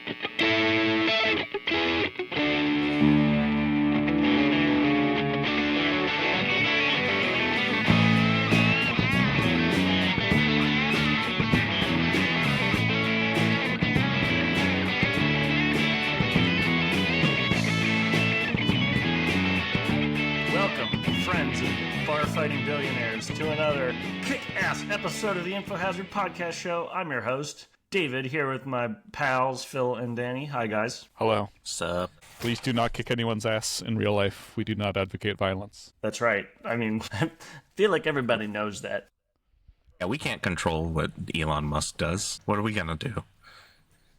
Friends of bar-fighting billionaires, to another kick-ass episode of the InfoHazard Podcast Show. I'm your host, David, here with my pals, Phil and Danny. Hi, guys. Hello. Sup? Please do not kick anyone's ass in real life. We do not advocate violence. That's right. I mean, I feel like everybody knows that. Yeah, we can't control what Elon Musk does. What are we gonna do?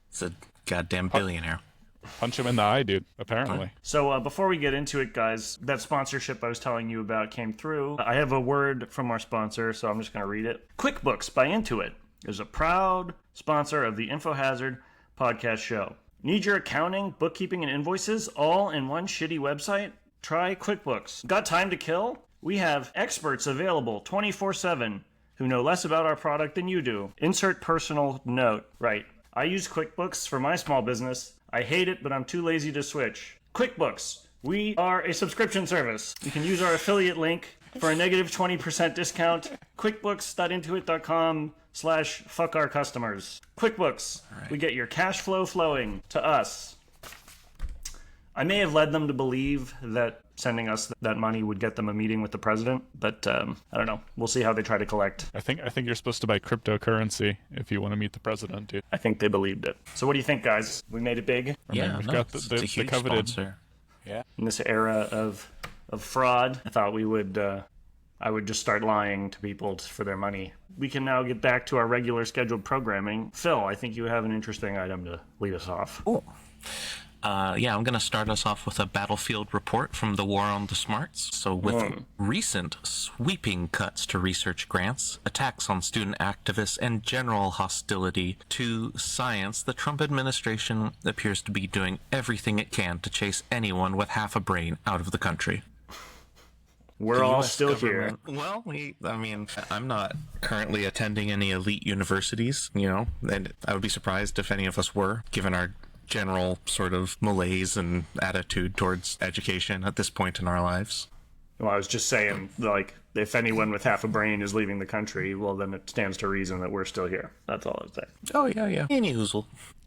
It's a goddamn billionaire. Punch him in the eye, dude, apparently. So before we get into it, guys, that sponsorship I was telling you about came through. I have a word from our sponsor, so I'm just going to read it. QuickBooks by Intuit is a proud sponsor of the InfoHazard Podcast Show. Need your accounting, bookkeeping, and invoices all in one shitty website? Try QuickBooks. Got time to kill? We have experts available 24/7 who know less about our product than you do. Insert personal note. Right. I use QuickBooks for my small business. I hate it, but I'm too lazy to switch. QuickBooks. We are a subscription service. You can use our affiliate link for a negative 20% discount. QuickBooks.intuit.com/fuckourcustomers. QuickBooks. Right. We get your cash flow flowing to us. I may have led them to believe that sending us that money would get them a meeting with the president, but I don't know. We'll see how they try to collect. I think you're supposed to buy cryptocurrency if you want to meet the president, dude. I think they believed it. So what do you think, guys? We made it big? Yeah, we've got the coveted sponsor. Yeah. In this era of fraud, I thought I would just start lying to people for their money. We can now get back to our regular scheduled programming. Phil, I think you have an interesting item to lead us off. Cool. I'm going to start us off with a battlefield report from the War on the Smarts. So with recent sweeping cuts to research grants, attacks on student activists, and general hostility to science, the Trump administration appears to be doing everything it can to chase anyone with half a brain out of the country. We're all still here. Well, I'm not currently attending any elite universities, and I would be surprised if any of us were, given our general sort of malaise and attitude towards education at this point in our lives. Well, I was just saying, like, if anyone with half a brain is leaving the country, well, then it stands to reason that we're still here. That's all I was saying. Oh, yeah. Any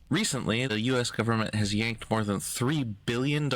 Recently, the U.S. government has yanked more than $3 billion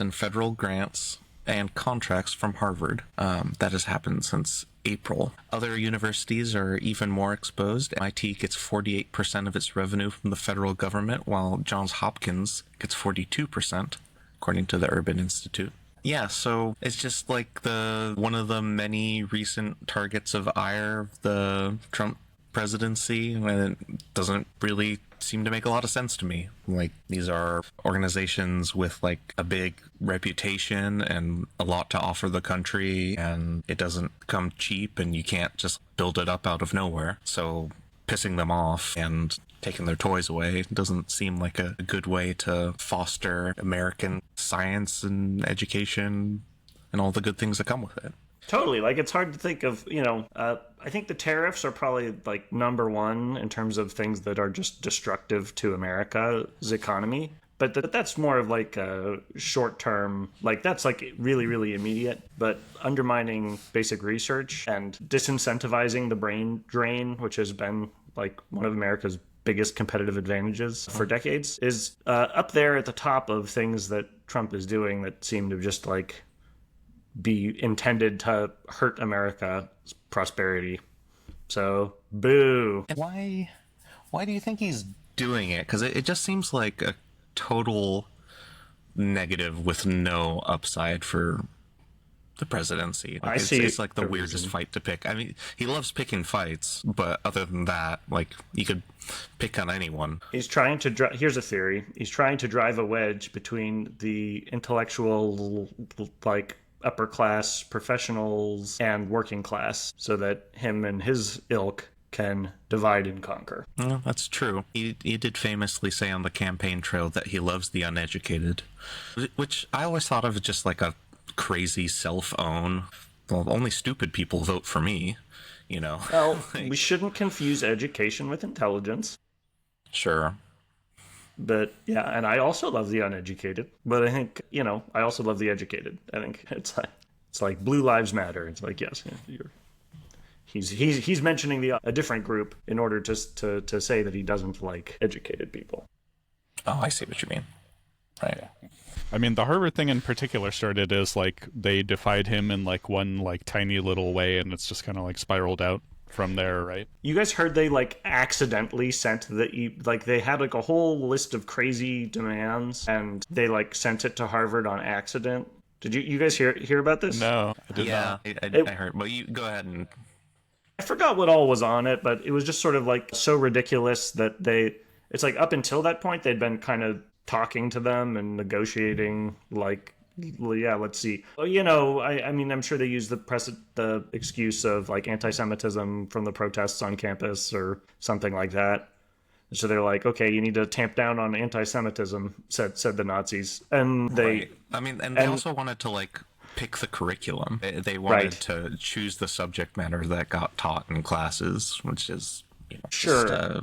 in federal grants and contracts from Harvard. That has happened since April. Other universities are even more exposed. MIT gets 48% of its revenue from the federal government, while Johns Hopkins gets 42%, according to the Urban Institute. Yeah, so it's just like one of the many recent targets of ire of the Trump presidency, and it doesn't really seem to make a lot of sense to me. Like, these are organizations with like a big reputation and a lot to offer the country, and it doesn't come cheap, and you can't just build it up out of nowhere. So pissing them off and taking their toys away doesn't seem like a good way to foster American science and education and all the good things that come with it. Totally. Like, it's hard to think of, I think the tariffs are probably like number one in terms of things that are just destructive to America's economy. But that's more of like a short term, like that's like really, really immediate. But undermining basic research and disincentivizing the brain drain, which has been like one of America's biggest competitive advantages for decades, is up there at the top of things that Trump is doing that seem to just like be intended to hurt America's prosperity. So, boo. Why do you think he's doing it? Because it just seems like a total negative with no upside for the presidency. Like, it's like the weirdest fight to pick. I mean, he loves picking fights, but other than that, like, you could pick on anyone. He's trying to here's a theory. He's trying to drive a wedge between the intellectual, like, upper class professionals and working class, so that him and his ilk can divide and conquer. Well, that's true. He did famously say on the campaign trail that he loves the uneducated, which I always thought of as just like a crazy self-own. Well, only stupid people vote for me, Well, we shouldn't confuse education with intelligence. Sure. But yeah, and I also love the uneducated. But I think, I also love the educated. I think it's like Blue Lives Matter. It's like, yes, he's mentioning a different group in order to say that he doesn't like educated people. Oh, I see what you mean. Right. I mean, the Harvard thing in particular started as like they defied him in like one like tiny little way, and it's just kind of like spiraled out from there, right? You guys heard they like accidentally sent they had like a whole list of crazy demands, and they like sent it to Harvard on accident. Did you guys hear about this? No, I did not. I heard. Well, you go ahead and. I forgot what all was on it, but it was just sort of like so ridiculous that it's like up until that point they'd been kind of talking to them and negotiating, like, yeah, let's see. Well, I mean, I'm sure they use the excuse of like anti-Semitism from the protests on campus or something like that. So they're like, okay, you need to tamp down on anti-Semitism, said the Nazis, and they. Right. I mean, and they also wanted to like pick the curriculum. They wanted to choose the subject matter that got taught in classes, which is sure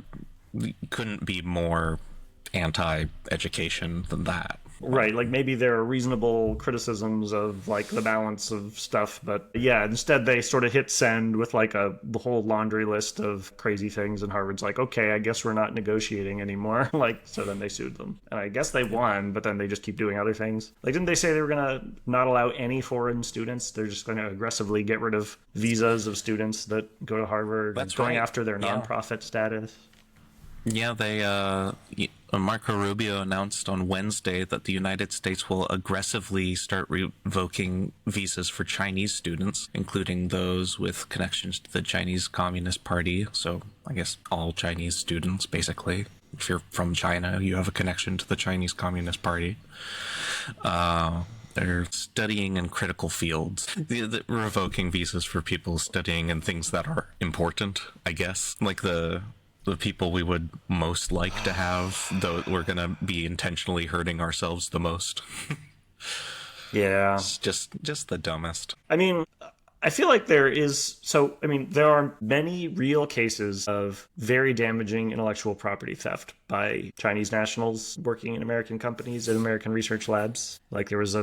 couldn't be more anti-education than that. Right, like maybe there are reasonable criticisms of like the balance of stuff, but yeah, instead they sort of hit send with like the whole laundry list of crazy things, and Harvard's like, okay, I guess we're not negotiating anymore. Like, so then they sued them, and I guess they won, but then they just keep doing other things. Like, didn't they say they were gonna not allow any foreign students? They're just gonna aggressively get rid of visas of students that go to Harvard. That's going right. after their nonprofit status. Yeah, Marco Rubio announced on Wednesday that the United States will aggressively start revoking visas for Chinese students, including those with connections to the Chinese Communist Party. So I guess all Chinese students, basically. If you're from China, you have a connection to the Chinese Communist Party. They're studying in critical fields. Revoking visas for people studying in things that are important, I guess. Like the people we would most like to have, though we're going to be intentionally hurting ourselves the most. Yeah. It's just the dumbest. I mean, I feel like there are many real cases of very damaging intellectual property theft by Chinese nationals working in American companies and American research labs. Like there was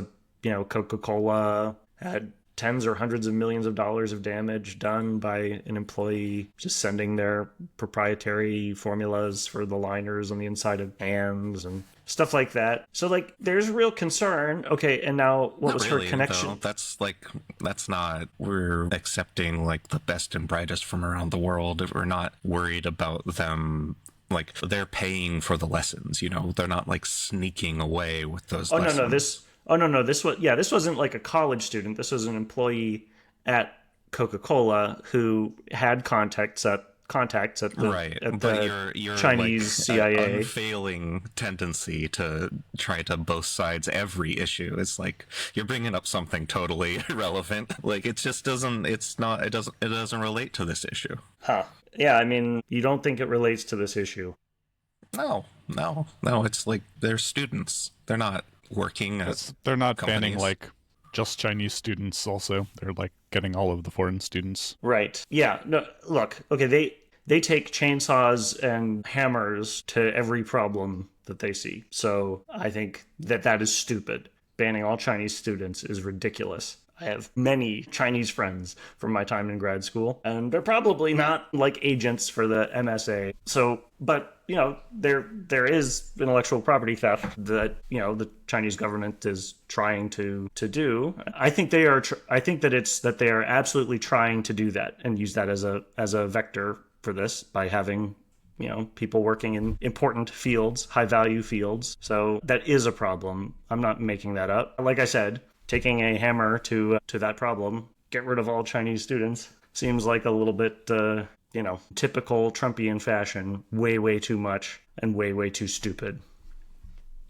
Coca-Cola had tens or hundreds of millions of dollars of damage done by an employee just sending their proprietary formulas for the liners on the inside of cans and stuff like that. So like there's real concern. Okay, and now what Not was really, her connection? though. That's not, we're accepting like the best and brightest from around the world. We're not worried about them. Like they're paying for the lessons, they're not like sneaking away with those lessons. This wasn't like a college student. This was an employee at Coca-Cola who had contacts at the your Chinese CIA. Unfailing tendency to try to both sides every issue. It's like you're bringing up something totally irrelevant. Like it doesn't relate to this issue. Huh. Yeah, I mean, you don't think it relates to this issue? No. It's like they're students. They're not working they're not companies. banning like just Chinese students also. They're like getting all of the foreign students. Right. Yeah. No, look, okay, they take chainsaws and hammers to every problem that they see. So I think that is stupid. Banning all Chinese students is ridiculous. I have many Chinese friends from my time in grad school, and they're probably not like agents for the MSA. So, but there is intellectual property theft that the Chinese government is trying to do. I think they are. I think that they are absolutely trying to do that and use that as a vector for this by having people working in important fields, high value fields. So that is a problem. I'm not making that up. Like I said, taking a hammer to that problem, get rid of all Chinese students, seems like a little bit, typical Trumpian fashion. Way too much and way too stupid.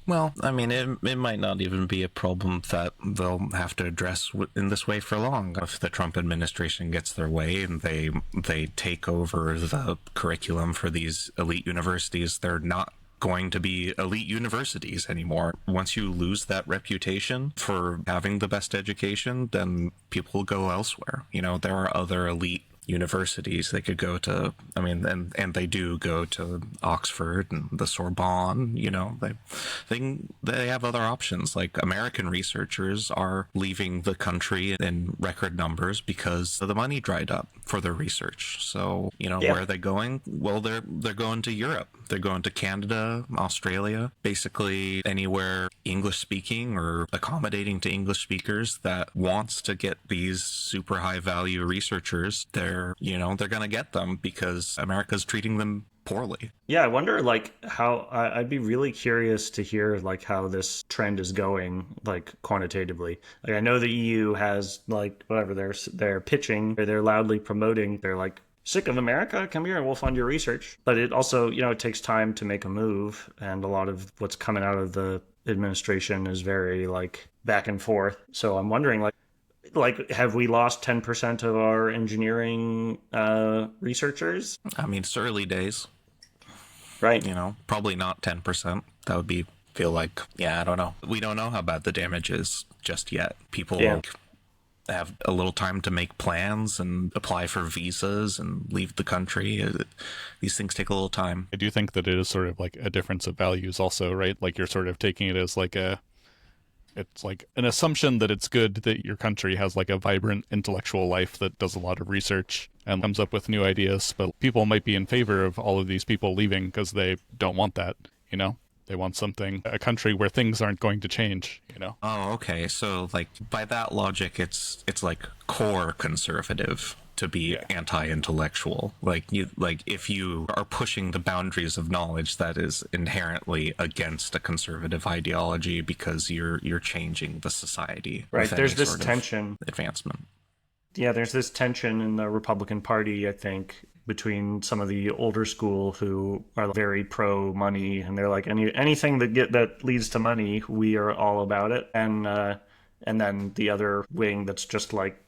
Well, I mean, it might not even be a problem that they'll have to address in this way for long. If the Trump administration gets their way and they take over the curriculum for these elite universities, they're not going to be elite universities anymore. Once you lose that reputation for having the best education, then people go elsewhere. There are other elite universities. They could go to, I mean, and they do go to Oxford and the Sorbonne. You know, they have other options. Like American researchers are leaving the country in record numbers because the money dried up for their research. So, you know, where are they going? Well, they're going to Europe. They're going to Canada, Australia, basically anywhere English speaking or accommodating to English speakers that wants to get these super high value researchers. They're going to get them because America's treating them poorly. Yeah, I wonder like how I'd be really curious to hear like how this trend is going like quantitatively. Like I know the EU has like whatever they're pitching, or they're loudly promoting. They're like, sick of America? Come here and we'll fund your research. But it also, it takes time to make a move, and a lot of what's coming out of the administration is very like back and forth. So I'm wondering like have we lost 10% of our engineering researchers? I mean, it's early days. Right. Probably not 10%. That would feel like, I don't know. We don't know how bad the damage is just yet. People have a little time to make plans and apply for visas and leave the country. These things take a little time. I do think that it is sort of like a difference of values also, right? Like you're sort of taking it as like it's like an assumption that it's good that your country has like a vibrant intellectual life that does a lot of research and comes up with new ideas. But people might be in favor of all of these people leaving because they don't want that, They want a country where things aren't going to change, Oh, okay. So, like, by that logic, it's like core conservative to be anti-intellectual. Like if you are pushing the boundaries of knowledge, that is inherently against a conservative ideology because you're changing the society. Right. There's this tension. Advancement. Yeah, there's this tension in the Republican Party, I think, between some of the older school who are very pro money, and they're like anything that leads to money, we are all about it, and then the other wing that's just like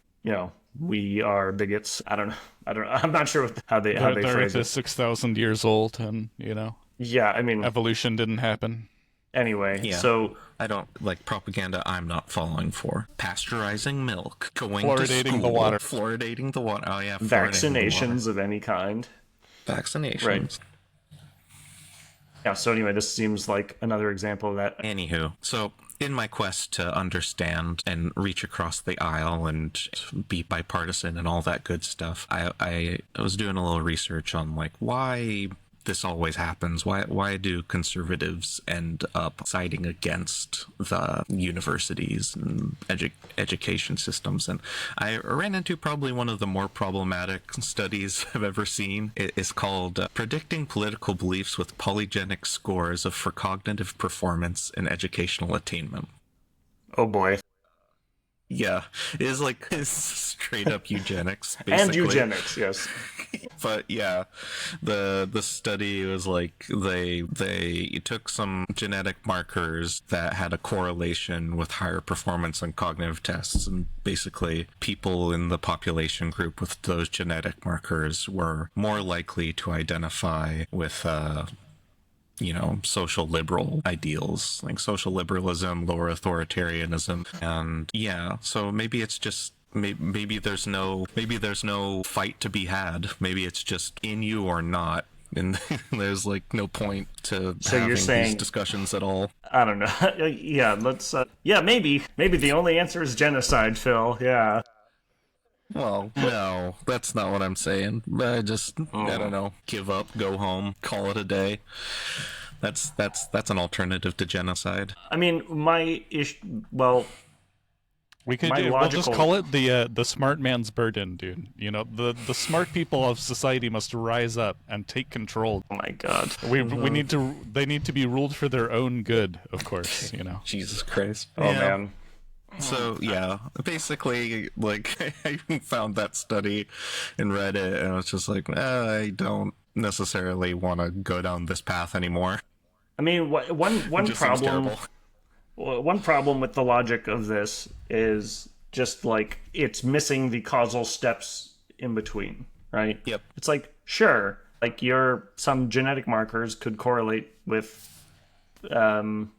we are bigots. I don't know. I'm not sure how they phrase it. 6,000 years old, and Yeah, I mean, evolution didn't happen. Anyway, so I don't like propaganda. I'm not falling for pasteurizing milk, fluoridating the water. Fluoridating the water. Oh yeah, vaccinations of any kind. Vaccinations. Right. Yeah. So anyway, this seems like another example of that. Anywho, so in my quest to understand and reach across the aisle and be bipartisan and all that good stuff, I was doing a little research on like why this always happens. Why do conservatives end up siding against the universities and education systems? And I ran into probably one of the more problematic studies I've ever seen. It is called Predicting Political Beliefs with Polygenic Scores for Cognitive Performance and Educational Attainment. Oh boy. Yeah, it's straight up eugenics, basically. And eugenics, yes. But yeah, the study was like they took some genetic markers that had a correlation with higher performance on cognitive tests, and basically people in the population group with those genetic markers were more likely to identify with social liberal ideals, like social liberalism, lower authoritarianism. And so maybe it's just maybe there's no fight to be had. Maybe it's just in you or not, and there's like no point to having these discussions at all. I don't know. Yeah, let's maybe the only answer is genocide, Phil. Yeah. Well, no, that's not what I'm saying. I don't know, give up, go home, call it a day. That's an alternative to genocide. I mean, we'll just call it the smart man's burden, dude. The smart people of society must rise up and take control. Oh my God. They need to be ruled for their own good, of course, Jesus Christ. Oh man. So basically, like I found that study and read it, and I was just like, I don't necessarily want to go down this path anymore. I mean, one problem with the logic of this is just like it's missing the causal steps in between, right? Yep. It's like, sure, like some genetic markers could correlate with some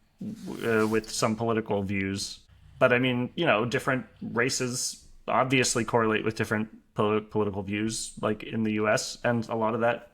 political views. But I mean, different races obviously correlate with different political views, like in the U.S., and a lot of that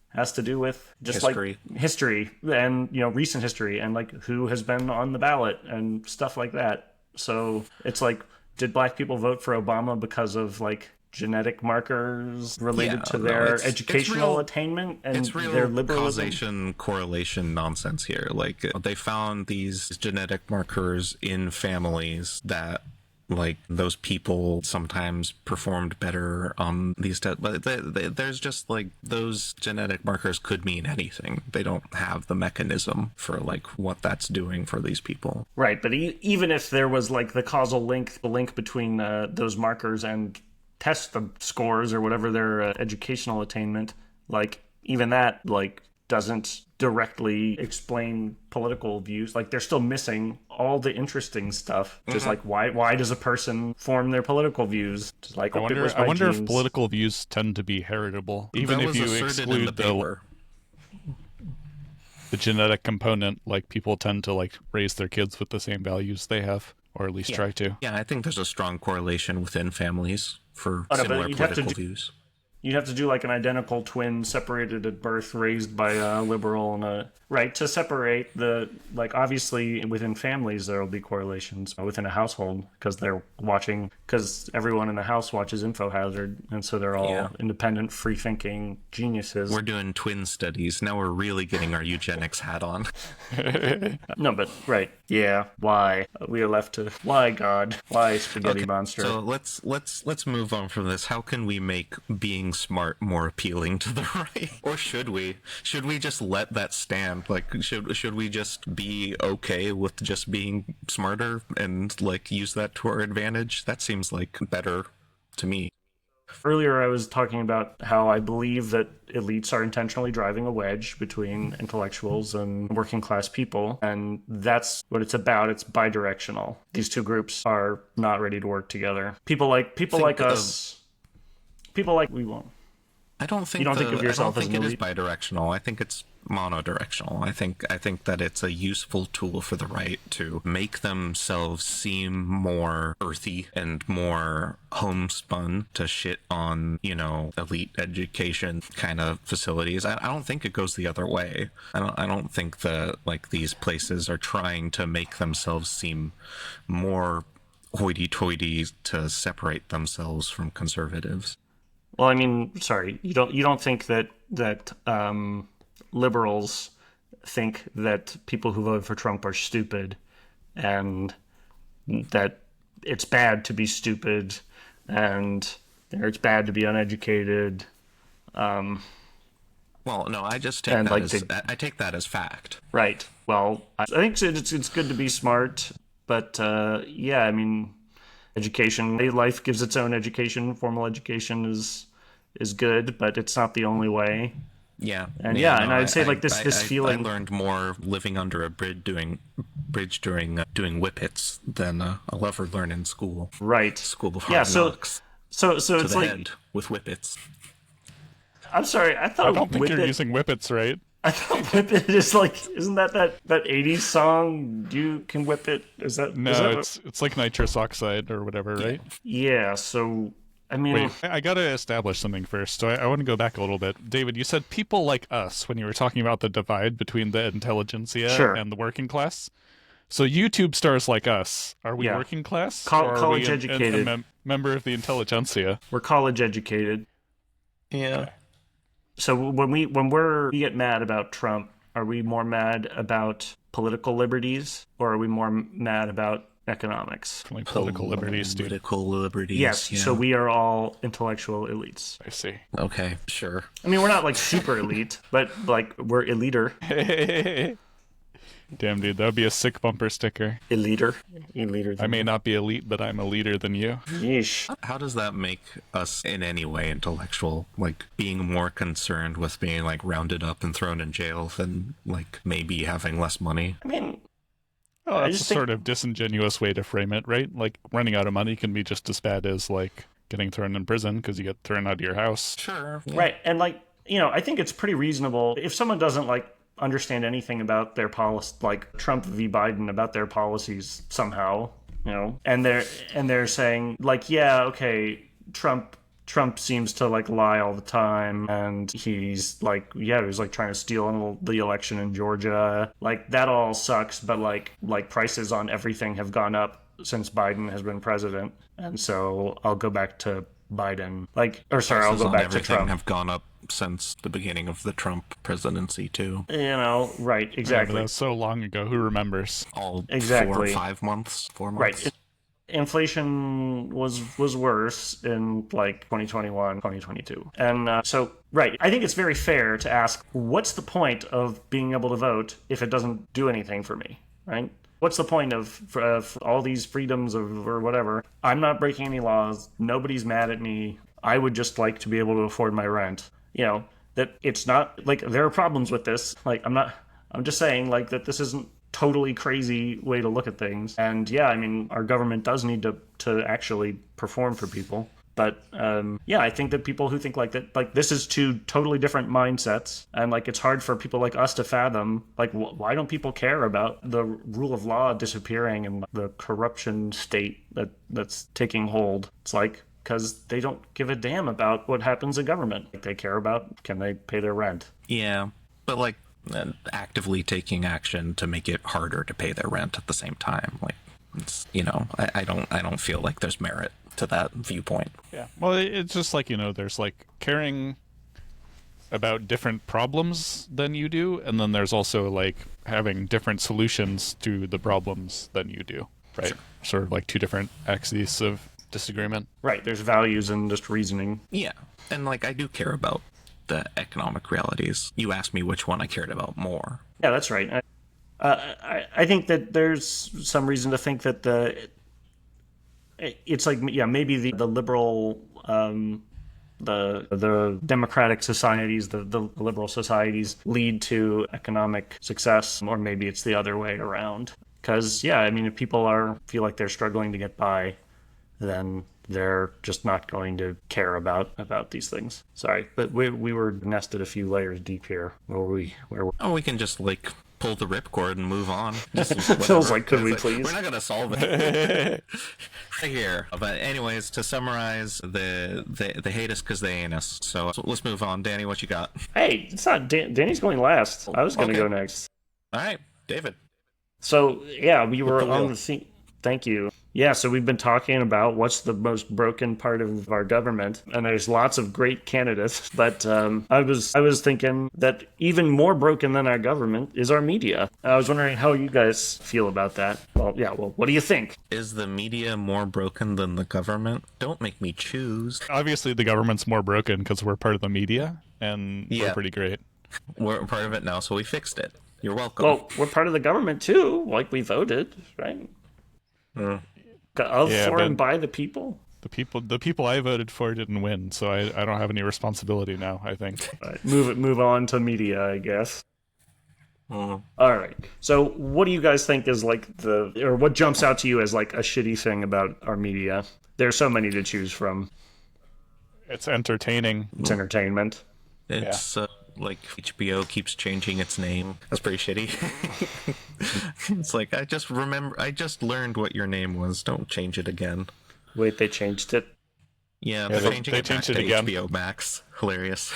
has to do with just History. like history and, you know, recent history and like who has been on the ballot and stuff like that. So it's like, did black people vote for Obama because of like genetic markers related to their educational attainment and it's real their liberalism? causation correlation nonsense here. Like they found these genetic markers in families that like those people sometimes performed better on these tests, but there's just like those genetic markers could mean anything. They don't have the mechanism for like what that's doing for these people. Right, but even if there was like the causal link, the link between those markers and test scores or whatever their educational attainment, like even that like doesn't directly explain political views. Like they're still missing all the interesting stuff. Just like why does a person form their political views? Just like I wonder if political views tend to be heritable, even That if was you asserted in exclude the paper. the genetic component. Like people tend to like raise their kids with the same values they have, or at least try to. Yeah, I think there's a strong correlation within families for but similar you'd have to political views. You'd have to do like an identical twin separated at birth, raised by a liberal and a right to separate the like. Obviously, within families there will be correlations within a household because they're watching because everyone in the house watches InfoHazard, and so they're all independent, free thinking geniuses. We're doing twin studies now. We're really getting our eugenics hat on. No, but right, yeah. Why we are left to why God, why spaghetti monster? So let's move on from this. How can we make being smart more appealing to the right, or should we just let that stand? Like should we just be okay with just being smarter and like use that to our advantage? That seems like better to me. Earlier I was talking about how I believe that elites are intentionally driving a wedge between intellectuals and working class people, and that's what it's about. It's bidirectional. These two groups are not ready to work together. People like us. People like we won't. I don't think you don't think of yourself I don't as think an it is bidirectional. I think it's monodirectional. I think that it's a useful tool for the right to make themselves seem more earthy and more homespun to shit on, you know, elite education kind of facilities. I don't think it goes the other way. I don't think that like these places are trying to make themselves seem more hoity-toity to separate themselves from conservatives. Well, I mean, sorry, you don't think that liberals think that people who voted for Trump are stupid, and that it's bad to be stupid, and it's bad to be uneducated. Well, no, I just take I take that as fact. Right. Well, I think it's good to be smart, but yeah, I mean, education, life gives its own education. Formal education is good, but it's not the only way. Yeah, and and I'd say like this feeling. I learned more living under a bridge doing whippets than I'll ever learn in school. Right. School of hard knocks. So to it's the like head with whippets. I'm sorry, I don't think you're using whippets right. I thought whip it is like, isn't that 80s song? You can whip it. Is that no? It's like nitrous oxide or whatever, right? Yeah. So I mean, wait, I got to establish something first. So I want to go back a little bit. David, you said people like us when you were talking about the divide between the intelligentsia and the working class. So YouTube stars like us, are we working class? College educated, a member of the intelligentsia. We're college educated. Yeah. Okay. So when we get mad about Trump, are we more mad about political liberties, or are we more mad about economics? Like political liberties, dude. Political liberties. Yes. Yeah. So we are all intellectual elites. I see. Okay, sure. I mean, we're not like super elite, but like we're eliter. Damn, dude, that would be a sick bumper sticker. Eliter. I may not be elite, but I'm a leader than you. Yeesh. How does that make us in any way intellectual? Like being more concerned with being like rounded up and thrown in jail than like maybe having less money? I mean, that's a sort of disingenuous way to frame it, right? Like running out of money can be just as bad as like getting thrown in prison because you get thrown out of your house. Sure. Yeah. Right. And like, you know, I think it's pretty reasonable if someone doesn't like understand anything about their policy, like Trump v. Biden, about their policies somehow, and they're saying like, yeah, okay, Trump seems to like lie all the time, and he's like, yeah, he was like trying to steal the election in Georgia. Like that all sucks, but like prices on everything have gone up since Biden has been president, and so I'll go back to Biden. I'll go back to Trump. Have gone up since the beginning of the Trump presidency too. Right? Exactly. Yeah, that was so long ago. Who remembers? All exactly 4 months. Right. Inflation was worse in like 2021, 2022. And so, right, I think it's very fair to ask, what's the point of being able to vote if it doesn't do anything for me, right? What's the point of all these freedoms or whatever? I'm not breaking any laws. Nobody's mad at me. I would just like to be able to afford my rent. That it's not like there are problems with this. Like I'm just saying like that this isn't totally crazy way to look at things. And yeah, I mean, our government does need to actually perform for people. But yeah, I think that people who think like that, like this is two totally different mindsets, and like it's hard for people like us to fathom. Like, why don't people care about the rule of law disappearing and the corruption state that's taking hold? It's like because they don't give a damn about what happens in government. Like, they care about can they pay their rent. Yeah, but like actively taking action to make it harder to pay their rent at the same time, like it's, I don't feel like there's merit to that viewpoint. Yeah. Well, it's just like, there's like caring about different problems than you do, and then there's also like having different solutions to the problems than you do, right? Sure. Sort of like two different axes of disagreement. Right. There's values and just reasoning. Yeah. And like I do care about the economic realities. You asked me which one I cared about more. Yeah, that's right. I think that there's some reason to think that it's like, yeah, maybe the liberal, the democratic societies, the liberal societies lead to economic success, or maybe it's the other way around. Because, yeah, I mean, if people feel like they're struggling to get by, then they're just not going to care about these things. Sorry, but we were nested a few layers deep here. We can just like pull the ripcord and move on. Feels like, could we please? We're not gonna solve it right here. But anyways, to summarize, they hate us because they ain't us. So let's move on. Danny, what you got? Hey, it's not Danny's going last. I was gonna go next. All right, David. So yeah, we were on the scene. Thank you. Yeah, so we've been talking about what's the most broken part of our government, and there's lots of great candidates, but I was thinking that even more broken than our government is our media. I was wondering how you guys feel about that. Well, what do you think? Is the media more broken than the government? Don't make me choose. Obviously, the government's more broken because we're part of the media, and we're pretty great. We're part of it now, so we fixed it. You're welcome. Well, we're part of the government too, like we voted, right? For and by the people. The people I voted for didn't win, so I don't have any responsibility now, I think. Right. Move on to media, I guess. All right. So what do you guys think is like or what jumps out to you as like a shitty thing about our media? There's so many to choose from. It's entertaining. It's entertainment. It's like HBO keeps changing its name. That's pretty shitty. It's like, I just learned what your name was. Don't change it again. Wait, they changed it? Yeah, they changed it back to again. HBO Max. Hilarious.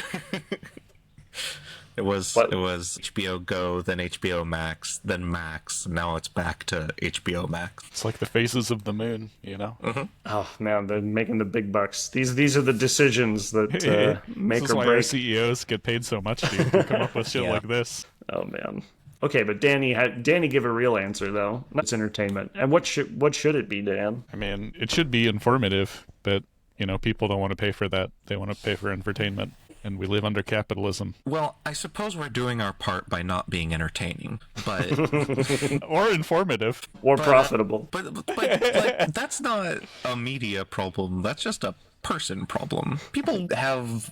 It was HBO Go, then HBO Max, then Max. Now it's back to HBO Max. It's like the faces of the moon, Mm-hmm. Oh man, they're making the big bucks. These are the decisions that make this is or why break. Our CEOs get paid so much to come up with shit like this. Oh man. Okay, but Danny give a real answer though. It's entertainment. And what should it be, Dan? I mean, it should be informative, but people don't want to pay for that. They want to pay for entertainment. And we live under capitalism. Well, I suppose we're doing our part by not being entertaining, but or informative, or profitable. But like, that's not a media problem. That's just a person problem. People have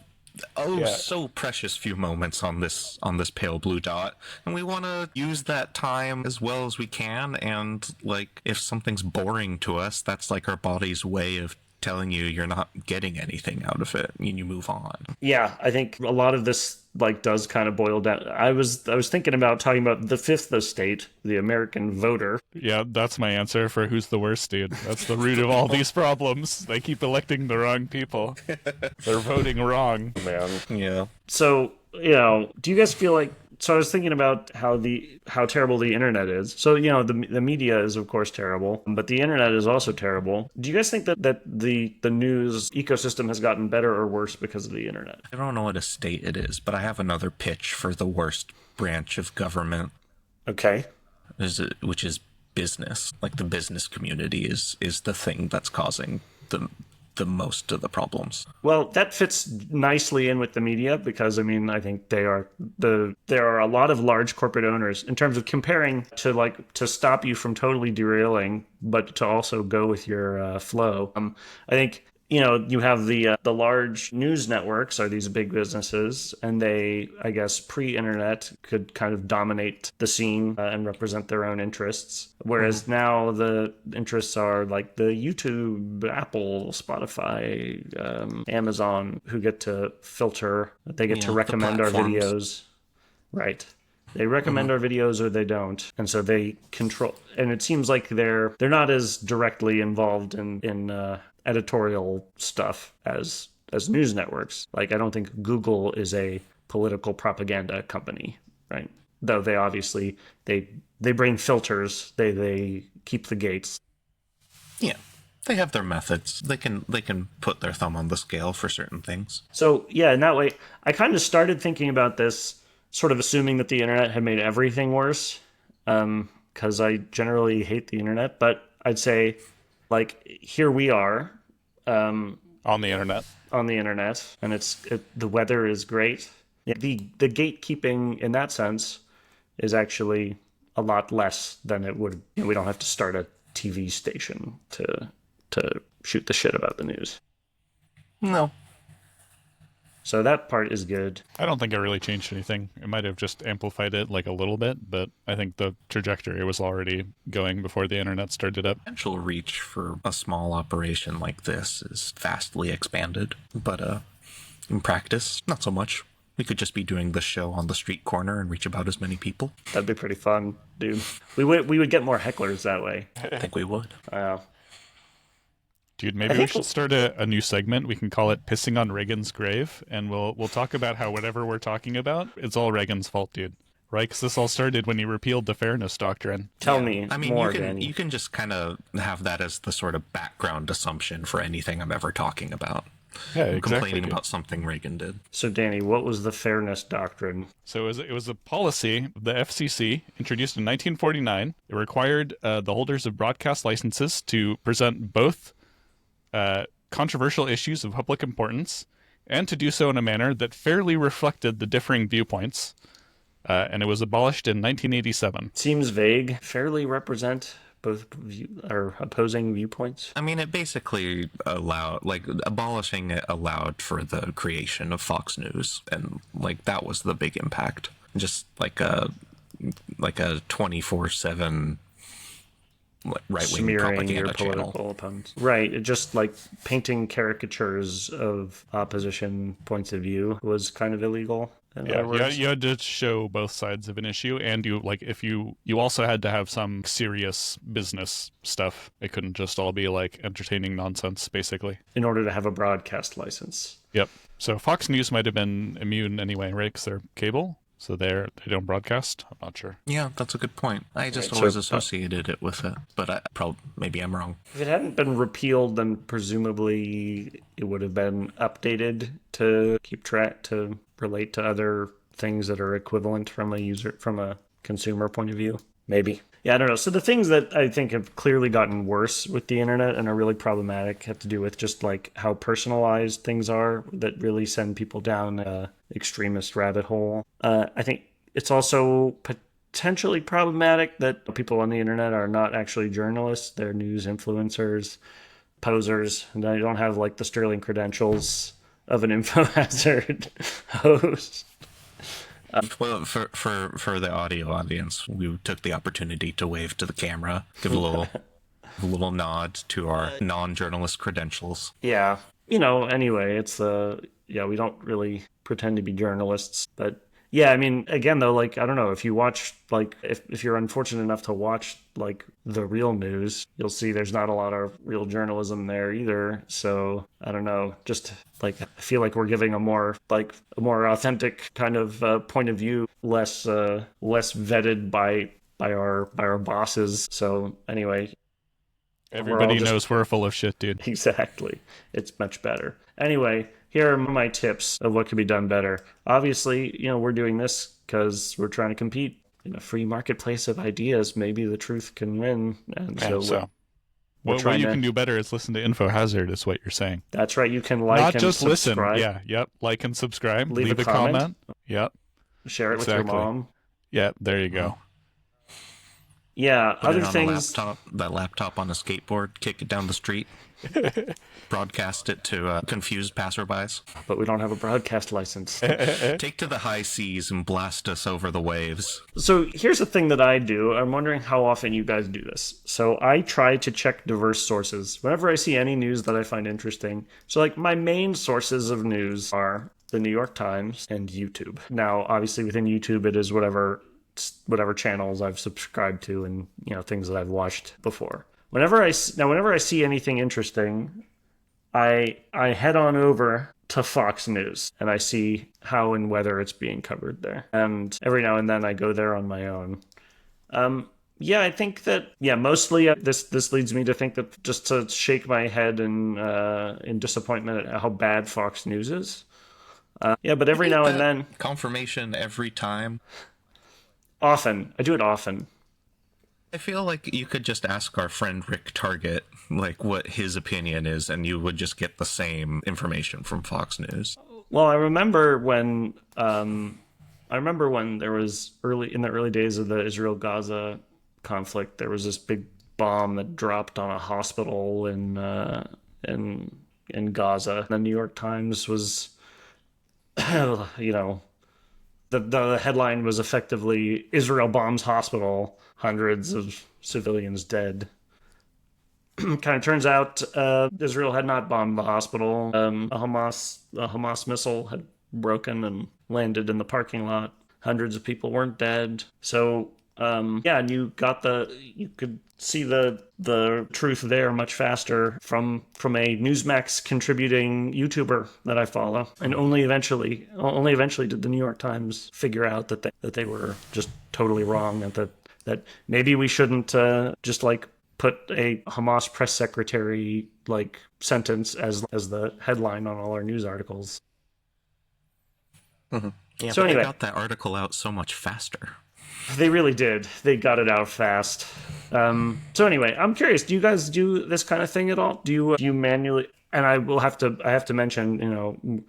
so precious few moments on this pale blue dot, and we want to use that time as well as we can. And like, if something's boring to us, that's like our body's way of telling you you're not getting anything out of it, and you move on. Yeah, I think a lot of this like does kind of boil down. I was thinking about talking about the fifth estate, the American voter. Yeah, that's my answer for who's the worst, dude. That's the root of all these problems. They keep electing the wrong people. They're voting wrong. Man. Yeah. So, do you guys feel like, so I was thinking about how terrible the internet is. So, the media is of course terrible, but the internet is also terrible. Do you guys think that the news ecosystem has gotten better or worse because of the internet? I don't know what estate it is, but I have another pitch for the worst branch of government, Okay. which is business. Like the business community is the thing that's causing the most of the problems. Well, that fits nicely in with the media because, I think there are a lot of large corporate owners in terms of comparing to stop you from totally derailing, but to also go with your flow. I think, you have the large news networks are these big businesses, and they, I guess, pre-internet could kind of dominate the scene and represent their own interests. Whereas now the interests are like the YouTube, Apple, Spotify, Amazon, who get to filter. They get to recommend our videos. Right. They recommend our videos or they don't. And so they control. And it seems like they're not as directly involved in editorial stuff as news networks. Like, I don't think Google is a political propaganda company, right? Though they obviously, they bring filters. They keep the gates. Yeah. They have their methods. They can put their thumb on the scale for certain things. So, yeah, in that way, I kind of started thinking about this sort of assuming that the internet had made everything worse, because I generally hate the internet. But I'd say, like, here we are On the internet. And the weather is great. Yeah, the gatekeeping in that sense is actually a lot less than it would. We don't have to start a TV station to shoot the shit about the news. No. So that part is good. I don't think it really changed anything. It might have just amplified it like a little bit, but I think the trajectory was already going before the internet started up. Potential reach for a small operation like this is vastly expanded, but in practice, not so much. We could just be doing the show on the street corner and reach about as many people. That'd be pretty fun, dude. We would get more hecklers that way. I think we would. Dude, maybe we should start a new segment. We can call it Pissing on Reagan's Grave, and we'll talk about how whatever we're talking about, it's all Reagan's fault, dude. Right? Because this all started when he repealed the Fairness Doctrine. Tell me more, Danny. You can just kind of have that as the sort of background assumption for anything I'm ever talking about. Yeah, exactly. Complaining about something Reagan did. So, Danny, what was the Fairness Doctrine? So it was a policy the FCC introduced in 1949. It required the holders of broadcast licenses to present both controversial issues of public importance, and to do so in a manner that fairly reflected the differing viewpoints. And it was abolished in 1987. Seems vague. Fairly represent both opposing viewpoints. I mean, it basically abolishing it allowed for the creation of Fox News, and that was the big impact. Just like a 24/7 right-wing smearing your propaganda political channel. opponents. Right. It just like painting caricatures of opposition points of view was kind of illegal. Yeah, you had to show both sides of an issue, and you also had to have some serious business stuff. It couldn't just all be like entertaining nonsense, basically. In order to have a broadcast license. Yep. So Fox News might have been immune anyway, right? Because they're cable. So they don't broadcast? I'm not sure. Yeah, that's a good point. I just always associated it with it, but maybe I'm wrong. If it hadn't been repealed, then presumably it would have been updated to keep track, to relate to other things that are equivalent from a consumer point of view. Maybe. Yeah, I don't know. So the things that I think have clearly gotten worse with the internet and are really problematic have to do with just like how personalized things are that really send people down an extremist rabbit hole. I think it's also potentially problematic that people on the internet are not actually journalists. They're news influencers, posers, and they don't have like the sterling credentials of an InfoHazard host. Well, for the audio audience, we took the opportunity to wave to the camera, give a little nod to our non-journalist credentials. Yeah. Anyway, it's yeah, we don't really pretend to be journalists. But yeah, I mean, again, though, like, I don't know, if you watch, like, if you're unfortunate enough to watch, like, the real news, you'll see there's not a lot of real journalism there either. So I don't know, just like, I feel like we're giving a more authentic kind of point of view, less vetted by our bosses. So anyway, Everybody knows we're full of shit, dude. exactly. It's much better. Anyway, here are my tips of what could be done better. Obviously, we're doing this because we're trying to compete in a free marketplace of ideas. Maybe the truth can win. And so what you can do better is listen to InfoHazard, is what you're saying. That's right. You can like Not and just subscribe. listen. Yeah, yep. Like and subscribe. Leave a comment. Yep. Share it with your mom. Yeah, there you go. Yeah, Put other it on things. that laptop on a skateboard, kick it down the street, broadcast it to confused passerbys. But we don't have a broadcast license. Take to the high seas and blast us over the waves. So here's the thing that I do. I'm wondering how often you guys do this. So I try to check diverse sources whenever I see any news that I find interesting. So like my main sources of news are the New York Times and YouTube. Now, obviously within YouTube, it is whatever channels I've subscribed to and things that I've watched before. Whenever I see anything interesting, I head on over to Fox News and I see how and whether it's being covered there. And every now and then I go there on my own. I think that mostly this leads me to think that just to shake my head in disappointment at how bad Fox News is. But every now and then, confirmation every time. Often. I do it often. I feel like you could just ask our friend Rick Target, like, what his opinion is, and you would just get the same information from Fox News. Well, I remember when there was in the early days of the Israel-Gaza conflict, there was this big bomb that dropped on a hospital in Gaza. The New York Times was, The headline was effectively Israel bombs hospital, hundreds of civilians dead. Kind of turns out Israel had not bombed the hospital. A Hamas missile had broken and landed in the parking lot. Hundreds of people weren't dead. So and you could see the truth there much faster from a Newsmax contributing YouTuber that I follow, and only eventually did the New York Times figure out that they were just totally wrong, and that maybe we shouldn't just like put a Hamas press secretary like sentence as the headline on all our news articles. Mm-hmm. Yeah, so but anyway, they got that article out so much faster. They really did. They got it out fast. So anyway, I'm curious. Do you guys do this kind of thing at all? Do you manually? And I have to mention,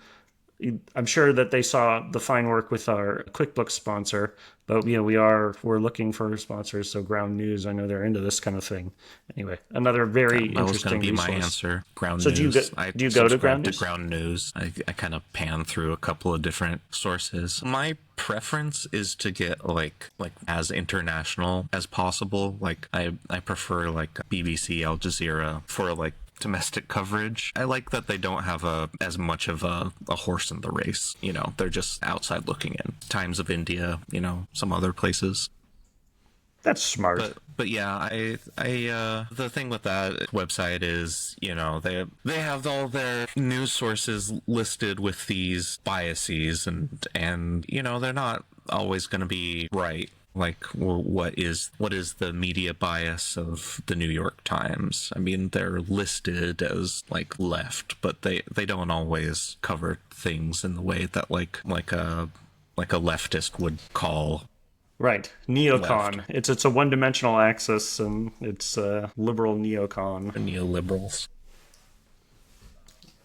I'm sure that they saw the fine work with our QuickBooks sponsor, but we're looking for sponsors. So Ground News, I know they're into this kind of thing. Anyway, another very interesting resource. That was going to be my answer. Ground so News. Do you go to Ground News? Ground News. I kind of pan through a couple of different sources. My preference is to get like as international as possible. Like I prefer like BBC, Al Jazeera for like domestic coverage. I like that they don't have as much of a horse in the race. They're just outside looking in. Times of India, some other places. That's smart. But yeah, I the thing with that website is, they have all their news sources listed with these biases and they're not always going to be right. Like, what is the media bias of the New York Times? I mean, they're listed as like left, but they don't always cover things in the way that like a leftist would call. Right, neocon. Left. It's a one-dimensional axis, and it's liberal neocon. The neoliberals.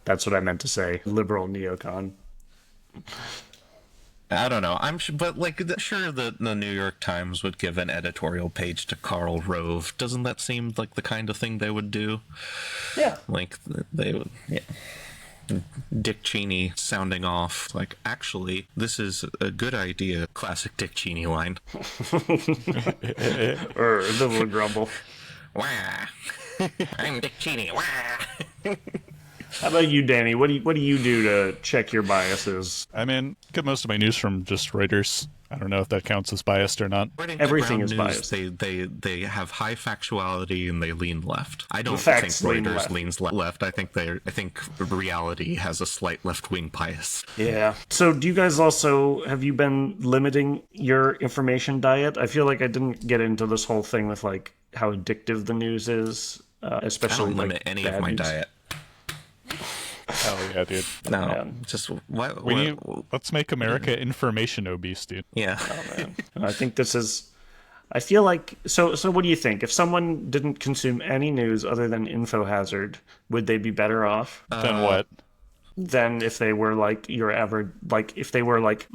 That's what I meant to say. Liberal neocon. I don't know. I'm sure, but sure the New York Times would give an editorial page to Karl Rove. Doesn't that seem like the kind of thing they would do? Yeah. Like they would. Yeah. Dick Cheney sounding off like, actually, this is a good idea. Classic Dick Cheney line. Or the little grumble. Wah! I'm Dick Cheney. Wah! How about you, Danny? What do you do to check your biases? I mean, get most of my news from just Reuters. I don't know if that counts as biased or not. According to Everything Ground is News, biased. they have high factuality and they lean left. I don't think facts lean Reuters left. leans left. I think reality has a slight left wing bias. Yeah. So do you guys also, have you been limiting your information diet? I feel like I didn't get into this whole thing with like how addictive the news is, I especially don't like limit any bad of my news. diet. Hell yeah, dude. No, man. just what? Let's make America information obese, dude. Yeah. Man. I think this is. I feel like so. So, what do you think? If someone didn't consume any news other than InfoHazard, would they be better off Then what? than if they were like your average? Like if they were like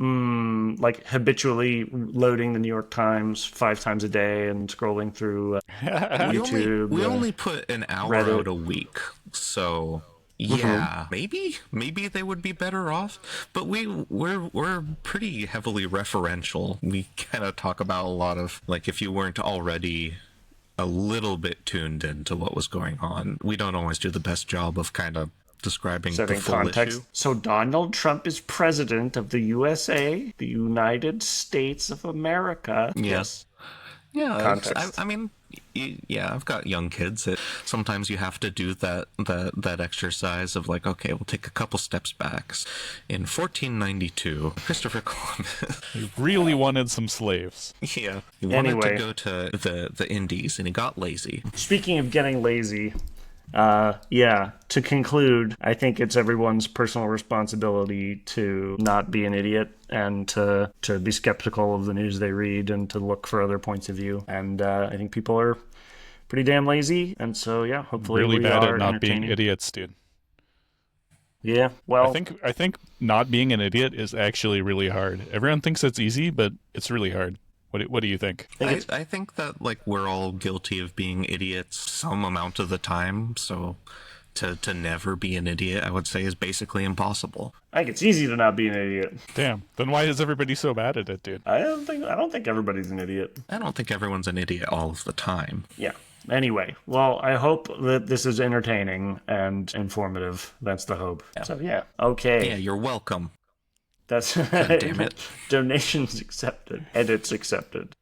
habitually loading the New York Times 5 times a day and scrolling through YouTube. We only put an hour Reddit. out a week, so yeah, maybe they would be better off. But we're pretty heavily referential. We kind of talk about a lot of like if you weren't already a little bit tuned into what was going on. We don't always do the best job of kind of describing Setting the full context. issue. So Donald Trump is president of the USA, the United States of America. Yes. Yeah, Context. I mean, yeah, I've got young kids. Sometimes you have to do that exercise of like, okay, we'll take a couple steps back. In 1492, Christopher Columbus. He really wanted some slaves. Yeah, he wanted Anyway. to go to the Indies, and he got lazy. Speaking of getting lazy, to conclude, I think it's everyone's personal responsibility to not be an idiot and to be skeptical of the news they read and to look for other points of view. And I think people are pretty damn lazy. And so, yeah, hopefully Really we bad are at not being entertaining. idiots, dude. Yeah, well, I think not being an idiot is actually really hard. Everyone thinks it's easy, but it's really hard. What do you think? I think that like we're all guilty of being idiots some amount of the time. So to never be an idiot, I would say, is basically impossible. I think it's easy to not be an idiot. Damn. Then why is everybody so bad at it, dude? I don't think everybody's an idiot. I don't think everyone's an idiot all of the time. Yeah. Anyway, well, I hope that this is entertaining and informative. That's the hope. So, yeah. Okay. Yeah, you're welcome. That's damn it. Donations accepted. Edits accepted.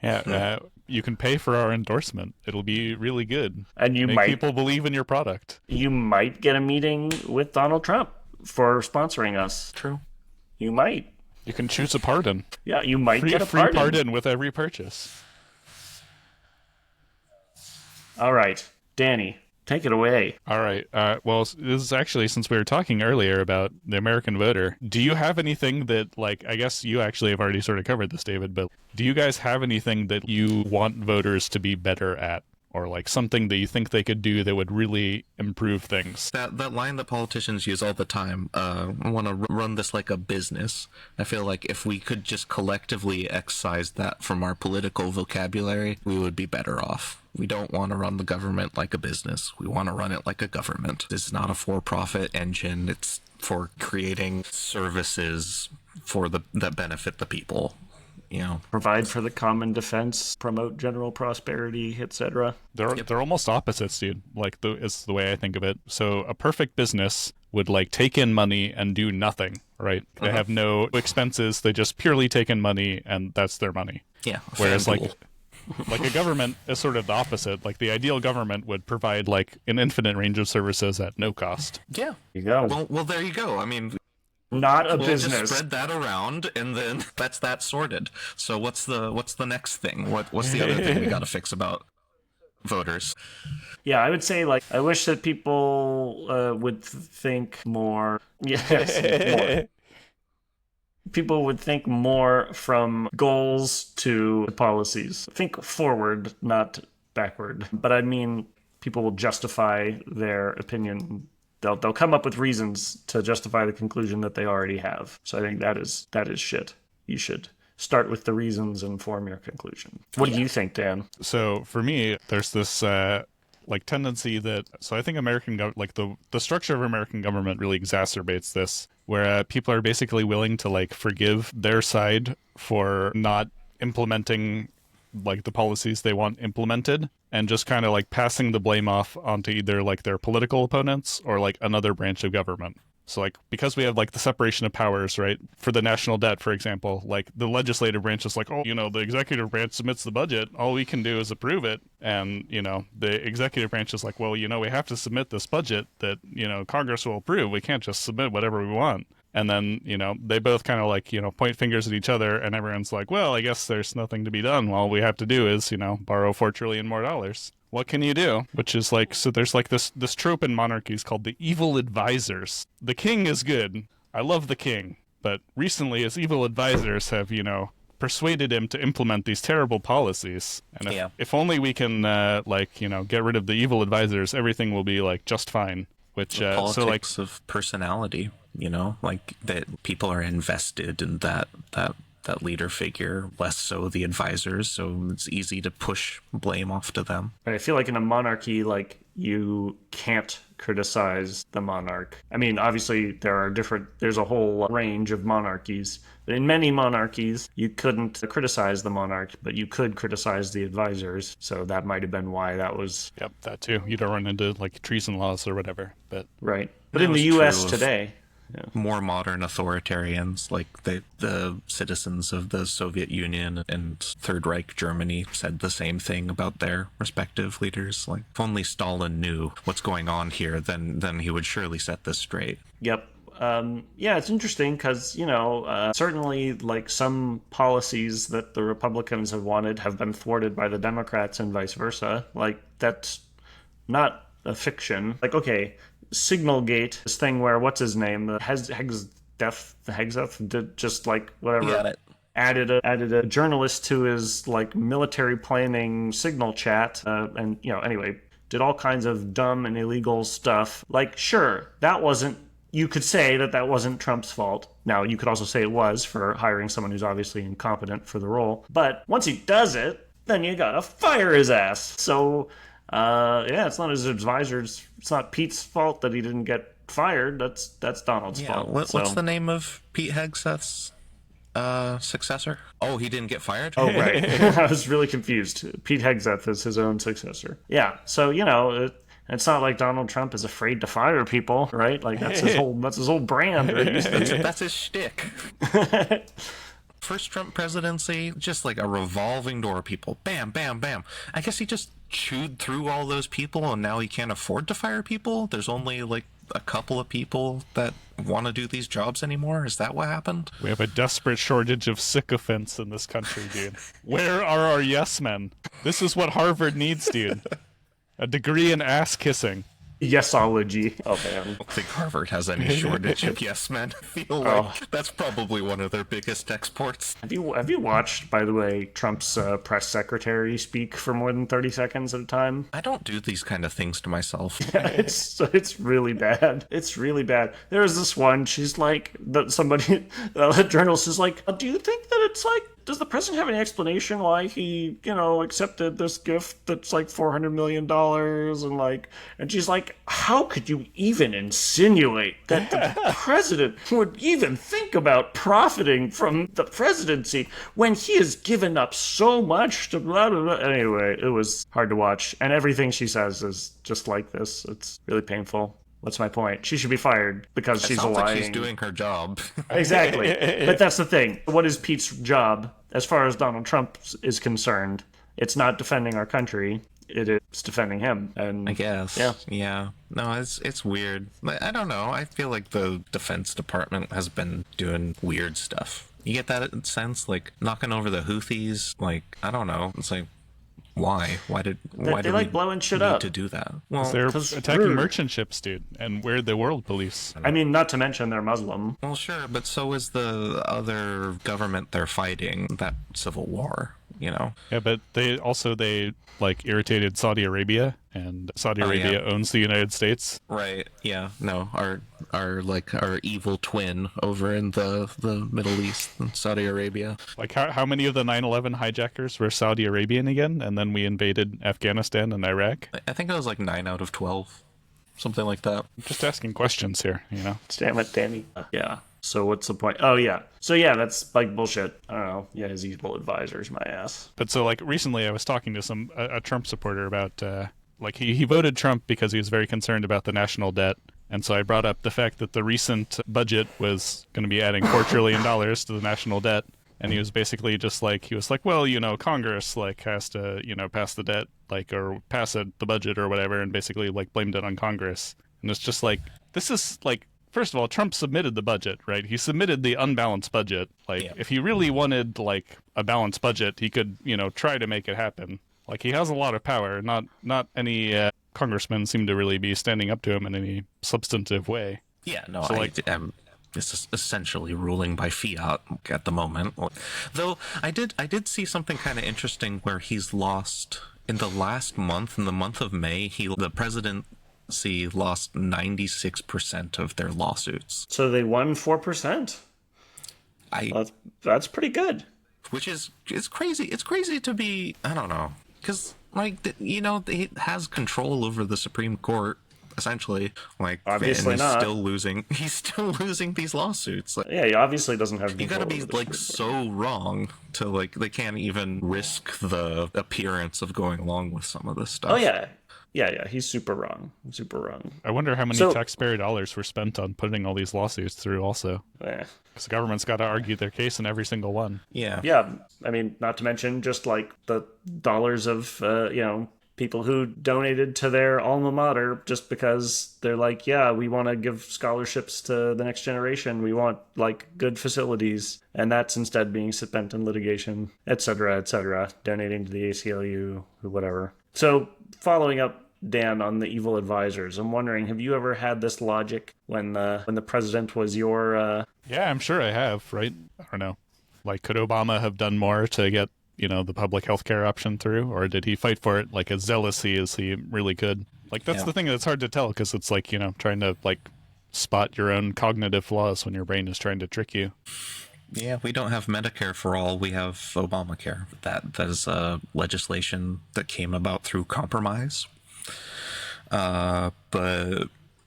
Yeah, you can pay for our endorsement. It'll be really good. And you Make might people believe in your product. get a meeting with Donald Trump for sponsoring us. True. You might. You can choose a pardon. Yeah, you might Free, get a free pardon. with every purchase. All right, Danny, take it away. All right. Well, this is actually, since we were talking earlier about the American voter, do you have anything that, like, I guess you actually have already sort of covered this, David, but do you guys have anything that you want voters to be better at? Or, like, something that you think they could do that would really improve things? That line that politicians use all the time, I want to run this like a business. I feel like if we could just collectively excise that from our political vocabulary, we would be better off. We don't want to run the government like a business. We want to run it like a government. This is not a for-profit engine. It's for creating services that benefit the people. You know, Provide for the common defense, promote general prosperity, etc. They're almost opposites, dude. Like, it's the way I think of it. So a perfect business would, like, take in money and do nothing, right? They have no expenses. They just purely take in money, and that's their money. yeah. Whereas, FanDuel. like a government is sort of the opposite. Like, the ideal government would provide, like, an infinite range of services at no cost. Yeah. You go. Well, there you go. I mean, Not a we'll business. just spread that around, and then that's that sorted. So what's the next thing? What's the other thing we got to fix about voters? Yeah, I would say, like, I wish that people would think more. Yes, more. People would think more from goals to policies. Think forward, not backward. But I mean, people will justify their opinion. They'll come up with reasons to justify the conclusion that they already have. So I think that is shit. You should start with the reasons and form your conclusion. What do you think, Dan? So for me, there's this like tendency that, so I think the structure of American government really exacerbates this, where people are basically willing to, like, forgive their side for not implementing like the policies they want implemented, and just kind of like passing the blame off onto either like their political opponents or like another branch of government. So like because we have like the separation of powers, right? For the national debt, for example, like the legislative branch is like, oh, the executive branch submits the budget. All we can do is approve it. And, the executive branch is like, well, we have to submit this budget that, Congress will approve. We can't just submit whatever we want. And then, they both kind of like, point fingers at each other, and everyone's like, well, I guess there's nothing to be done. All we have to do is, borrow $4 trillion more. What can you do? Which is like, so there's like this trope in monarchies called the evil advisors. The king is good. I love the king. But recently his evil advisors have, persuaded him to implement these terrible policies. And if only we can, get rid of the evil advisors, everything will be like just fine. Which, politics of personality, like that people are invested in that leader figure, less so the advisors, so it's easy to push blame off to them. I feel like in a monarchy, like, you can't criticize the monarch. I mean, obviously there's a whole range of monarchies, but in many monarchies you couldn't criticize the monarch, but you could criticize the advisors, so that might have been why that was... Yep, that too. You don't run into like treason laws or whatever, but... Right. But in the US today... Yeah. More modern authoritarians, like the citizens of the Soviet Union and Third Reich Germany, said the same thing about their respective leaders. Like, if only Stalin knew what's going on here, then he would surely set this straight. Yep. Yeah, it's interesting because, certainly like some policies that the Republicans have wanted have been thwarted by the Democrats and vice versa. Like, that's not a fiction. Like, okay, Signalgate, this thing where, what's his name? Hegseth did just like whatever. Got it. Added a journalist to his like military planning signal chat, and anyway, did all kinds of dumb and illegal stuff. Like, sure, you could say that wasn't Trump's fault. Now, you could also say it was for hiring someone who's obviously incompetent for the role. But once he does it, then you gotta fire his ass. So, it's not his advisors. It's not Pete's fault that he didn't get fired. That's Donald's fault. What's the name of Pete Hegseth's successor? Oh, he didn't get fired? Oh, right. I was really confused. Pete Hegseth is his own successor. Yeah, so, it's not like Donald Trump is afraid to fire people, right? Like, that's his whole brand, right? That's his shtick. First Trump presidency, just like a revolving door of people. Bam, bam, bam. I guess he just chewed through all those people, and now he can't afford to fire people? There's only like a couple of people that want to do these jobs anymore? Is that what happened? We have a desperate shortage of sycophants in this country, dude. Where are our yes men? This is what Harvard needs, dude. A degree in ass kissing. Yesology. Oh, man. I don't think Harvard has any shortage of yes men. I feel like that's probably one of their biggest exports. Have you watched, by the way, Trump's press secretary speak for more than 30 seconds at a time? I don't do these kind of things to myself. Yeah, it's really bad. It's really bad. There's this one, she's like, a journalist is like, do you think that it's like, does the president have any explanation why he, accepted this gift that's like $400 million? And she's like, how could you even insinuate that the president would even think about profiting from the presidency when he has given up so much to blah, blah, blah. Anyway, it was hard to watch. And everything she says is just like this. It's really painful. What's my point? She should be fired because she's lying. Like she's doing her job. Exactly. But that's the thing. What is Pete's job as far as Donald Trump is concerned? It's not defending our country. It is defending him. And I guess. Yeah. No, it's weird. I don't know. I feel like the Defense Department has been doing weird stuff. You get that sense? Like knocking over the Houthis? Like, I don't know. It's like, why? Why did they like blowing shit need up to do that? Well, they're attacking merchant ships, dude, and we're the world police. I mean, not to mention they're Muslim. Well, sure, but so is the other government they're fighting, that civil war, Yeah, but they like irritated Saudi Arabia, and Saudi Arabia owns the United States. Right. Yeah. No, our evil twin over in the Middle East, Saudi Arabia. Like how many of the 9/11 hijackers were Saudi Arabian again, and then we invaded Afghanistan and Iraq? I think it was like 9 out of 12, something like that. I'm just asking questions here, Damn it, Danny. Yeah. So what's the point? Oh yeah. So yeah, that's like bullshit. I don't know. Yeah, his evil advisor's my ass. But so like recently I was talking to a Trump supporter about like he voted Trump because he was very concerned about the national debt. And so I brought up the fact that the recent budget was going to be adding $4 trillion to the national debt. And he was basically just like, he was like, well, you know, Congress like has to, you know, pass the debt, like, or pass it, the budget or whatever, and basically like blamed it on Congress. And it's just like, this is like, first of all, Trump submitted the budget, right? He submitted the unbalanced budget. Like, if he really wanted like a balanced budget, he could, you know, try to make it happen. Like, he has a lot of power. Not any congressmen seem to really be standing up to him in any substantive way. Yeah, no, So, it's essentially ruling by fiat at the moment. Though I did see something kind of interesting where he's lost in the last month, in the month of May, the presidency lost 96% of their lawsuits. So they won 4%. That's pretty good. Which is, it's crazy. It's crazy to be, I don't know, because like, you know, he has control over the Supreme Court. Essentially, like, obviously and not. He's still losing these lawsuits. Like, Yeah, he obviously doesn't have. you gotta be like so wrong to like they can't even risk the appearance of going along with some of this stuff. Oh yeah. He's super wrong. Super wrong. I wonder how many taxpayer dollars were spent on putting all these lawsuits through also. Yeah. Because the government's got to argue their case in every single one. Yeah. Yeah. I mean, not to mention just like the dollars of you know, people who donated to their alma mater just because they're like, yeah, we want to give scholarships to the next generation. We want like good facilities. And that's instead being spent in litigation, et cetera, donating to the ACLU, whatever. So following up, Dan, on the evil advisors, I'm wondering, have you ever had this logic when the president was your... Yeah, I'm sure I have, right? I don't know. Like, could Obama have done more to get, you know, the public healthcare option through, or did he fight for it like as zealously as he really could? Like, that's the thing that's hard to tell, because it's like, you know, trying to like spot your own cognitive flaws when your brain is trying to trick you. Yeah, we don't have Medicare for all. We have Obamacare. That is legislation that came about through compromise, but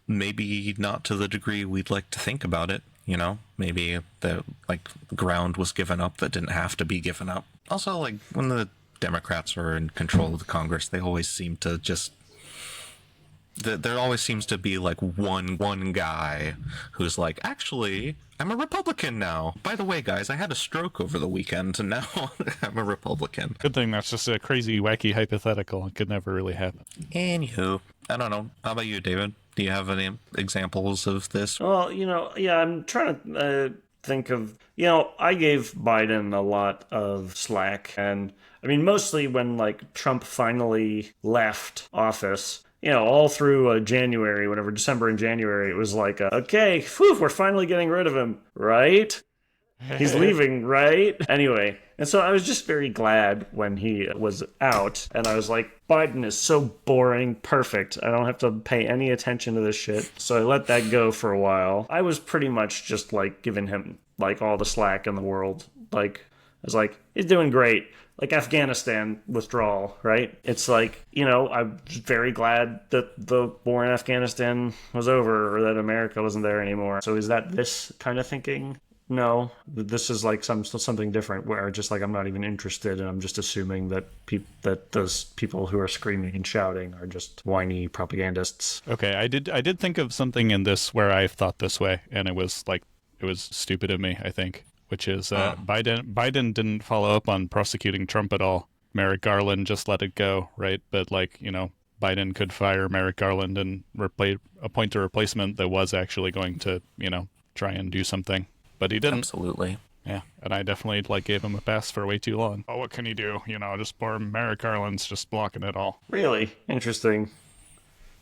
maybe not to the degree we'd like to think about it. You know, maybe the like ground was given up that didn't have to be given up. Also, like when the Democrats are in control of the Congress, they always seem to just there always seems to be like one guy who's like, actually, I'm a Republican now. By the way, guys, I had a stroke over the weekend, and now I'm a Republican. Good thing that's just a crazy, wacky hypothetical. It could never really happen. Anywho, I don't know. How about you, David? Do you have any examples of this? Well, you know, yeah, I'm trying to think of, you know, I gave Biden a lot of slack. And I mean, mostly when like Trump finally left office, you know, all through January, whatever, December and January, it was like, okay, whew, we're finally getting rid of him, right? He's leaving, right? Anyway, and so I was just very glad when he was out, and I was like, Biden is so boring, perfect. I don't have to pay any attention to this shit. So I let that go for a while. I was pretty much just like giving him like all the slack in the world. Like, I was like, he's doing great. Like Afghanistan withdrawal, right? It's like, you know, I'm very glad that the war in Afghanistan was over, or that America wasn't there anymore. So is that this kind of thinking? No, this is like something different, where just like I'm not even interested, and I'm just assuming that that those people who are screaming and shouting are just whiny propagandists. Okay, I did think of something in this where I've thought this way, and it was stupid of me, I think, which is Biden didn't follow up on prosecuting Trump at all. Merrick Garland just let it go, right? But like, you know, Biden could fire Merrick Garland and appoint a replacement that was actually going to, you know, try and do something. But he didn't. Absolutely. Yeah, and I definitely like gave him a pass for way too long. Oh, what can he do? You know, just poor Merrick Garland's just blocking it all. Really interesting.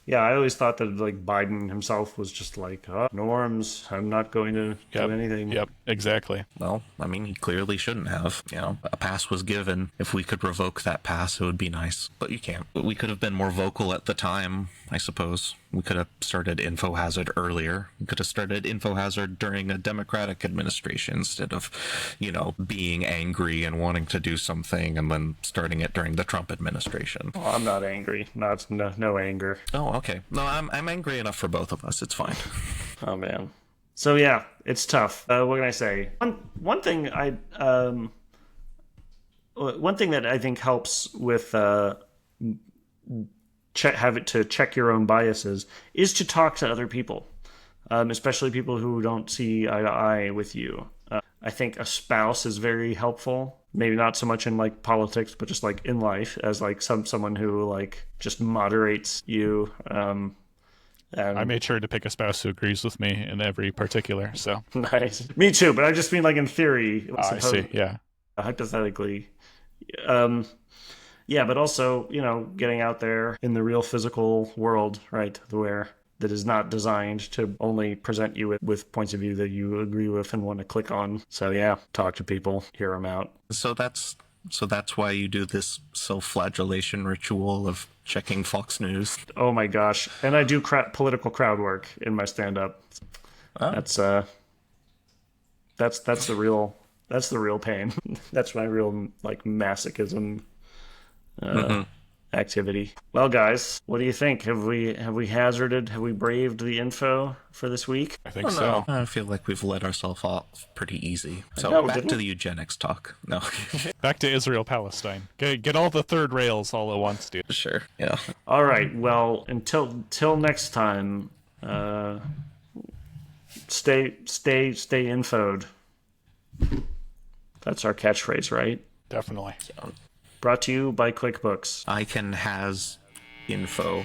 Yeah, I always thought that like Biden himself was just like, norms, I'm not going to do anything. Yep, exactly. Well, I mean, he clearly shouldn't have. You know, a pass was given. If we could revoke that pass, it would be nice. But you can't. We could have been more vocal at the time, I suppose. We could have started InfoHazard earlier. We could have started InfoHazard during a Democratic administration instead of, you know, being angry and wanting to do something and then starting it during the Trump administration. Oh, I'm not angry. No anger. Oh, okay. No, I'm angry enough for both of us. It's fine. Oh, man. So yeah, it's tough. What can I say? One thing that I think helps with have it to check your own biases is to talk to other people, especially people who don't see eye to eye with you. I think a spouse is very helpful. Maybe not so much in like politics, but just like in life, as like someone who like just moderates you. I made sure to pick a spouse who agrees with me in every particular. So Nice. Me too, but I just mean like in theory. I see. Yeah. Hypothetically. Yeah, but also, getting out there in the real physical world, right, where that is not designed to only present you with points of view that you agree with and want to click on. So yeah, talk to people, hear them out. So that's why you do this self-flagellation ritual of checking Fox News. Oh my gosh. And I do political crowd work in my stand-up. Oh. That's the real pain. That's my real like masochism activity. Well, guys, what do you think? Have we braved the info for this week? I think so. I feel like we've let ourselves off pretty easy. So No, back didn't to we? the eugenics talk. No. Back to Israel-Palestine. Get all the third rails all at once, dude. Sure. Yeah. All right. Well, until next time, stay infoed. That's our catchphrase, right? Definitely. Brought to you by QuickBooks. I can has info.